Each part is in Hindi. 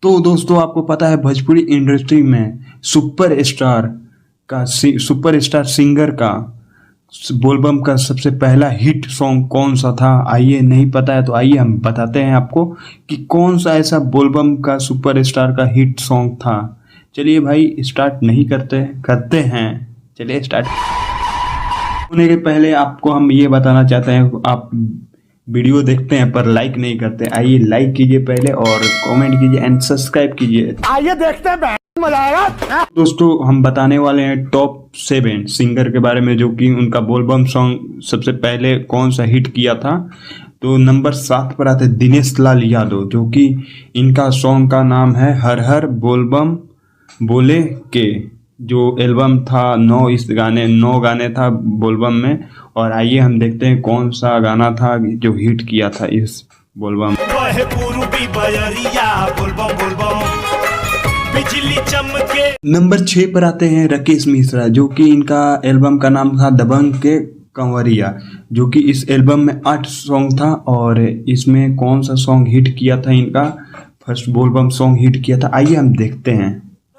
तो दोस्तों आपको पता है भोजपुरी इंडस्ट्री में सुपरस्टार सिंगर का बोलबम का सबसे पहला हिट सॉन्ग कौन सा था। आइए, नहीं पता है तो आइए हम बताते हैं आपको कि कौन सा ऐसा बोलबम का सुपरस्टार का हिट सॉन्ग था। चलिए भाई स्टार्ट नहीं करते हैं। चलिए स्टार्ट होने के पहले आपको हम ये बताना चाहते हैं, आप वीडियो देखते हैं पर लाइक नहीं करते। आइए लाइक कीजिए पहले और कमेंट कीजिए एंड सब्सक्राइब कीजिए। आइए देखते हैं, मजा आएगा। दोस्तों हम बताने वाले हैं टॉप 7 सिंगर के बारे में जो कि उनका बोलबम सॉन्ग सबसे पहले कौन सा हिट किया था। तो नंबर 7 पर आते दिनेश लाल यादव, जो कि इनका सॉन्ग का नाम है हर हर बोलबम बोले के, जो एल्बम था 9 गाने था बोलबम में। और आइए हम देखते हैं कौन सा गाना था जो हिट किया था इस बोलबम। नंबर 6 पर आते हैं राकेश मिश्रा, जो कि इनका एल्बम का नाम था दबंग के कंवरिया, जो कि इस एल्बम में 8 सॉन्ग था। और इसमें कौन सा सॉन्ग हिट किया था, इनका फर्स्ट बोलबम सॉन्ग हिट किया था। आइए हम देखते हैं।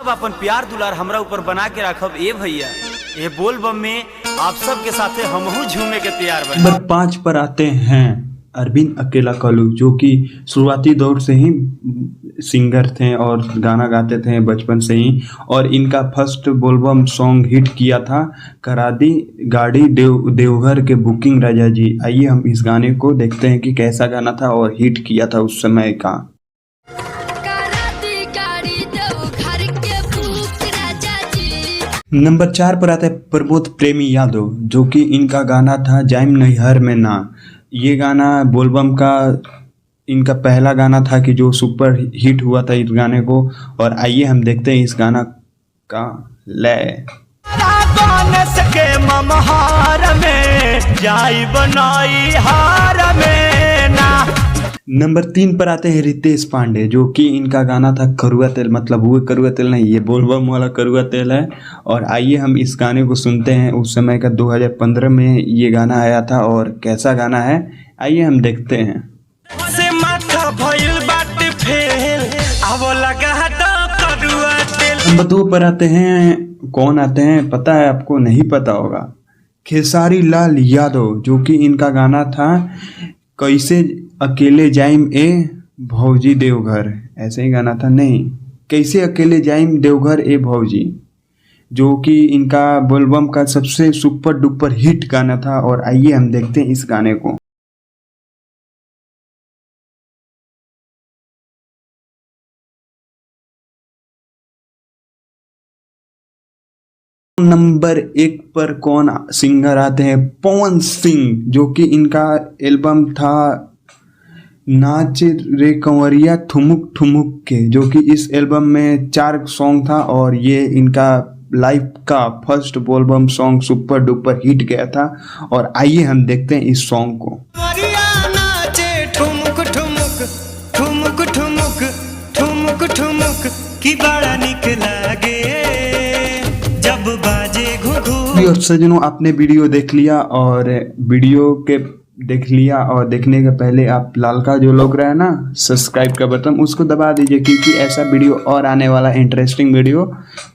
अपन प्यार दुलार हमरा ऊपर बना के रखब ए भैया, ये बोलबम में आप सब के साथे हमहू झूमे के तैयार बने। नंबर 5 पर आते हैं अरविंद अकेला कलू, जो कि शुरुआती दौर से ही सिंगर थे और गाना गाते थे बचपन से ही। और इनका फर्स्ट बोलबम सॉन्ग हिट किया था करा दी गाड़ी देवघर के बुकिंग राजा जी। आइए हम इस गाने को देखते हैं कि कैसा गाना था और हिट किया था उस समय का। नंबर 4 पर आता है प्रमोद प्रेमी यादव, जो कि इनका गाना था जाइम नैहर में ना। ये गाना बोलबम का इनका पहला गाना था कि जो सुपर हिट हुआ था इस गाने को। और आइए हम देखते हैं इस गाना का लय। नंबर 3 पर आते हैं रितेश पांडे, जो कि इनका गाना था करुआ तेल, मतलब वो करुआ तेल नहीं, ये बोलबम वाला करुआ तेल है। और आइए हम इस गाने को सुनते हैं। उस समय का 2015 में ये गाना आया था और कैसा गाना है आइए हम देखते हैं। नंबर 2 पर आते हैं, कौन आते हैं पता है आपको, नहीं पता होगा, खेसारी लाल यादव, जो कि इनका गाना था कैसे अकेले जाइम ए भौजी देवघर, ऐसे ही गाना था, नहीं कैसे अकेले जाइम देवघर ए भौजी, जो कि इनका बोलबम का सबसे सुपर डुपर हिट गाना था। और आइए हम देखते हैं इस गाने को। नंबर 1 पर कौन सिंगर आते हैं, पवन सिंह, जो कि इनका एल्बम था नाच रे कंवरिया ठुमुक ठुमुक के, जो कि इस एल्बम में 4 सॉन्ग था। और ये इनका लाइफ का फर्स्ट बोलबम सॉन्ग सुपर डुपर हिट गया था। और आइए हम देखते हैं इस सॉन्ग को। ठुमुक ठुमुक ठुमुक ठुमुक ठुमुक ठुमुक की बड़ा निक लागे जब बाजे घुघु। और सजनों आपने वीडियो देख लिया और देखने के पहले आप लाल का जो लोग रहा है ना सब्सक्राइब का बटन उसको दबा दीजिए, क्योंकि ऐसा वीडियो और आने वाला इंटरेस्टिंग वीडियो।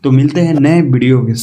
तो मिलते हैं नए वीडियो के साथ।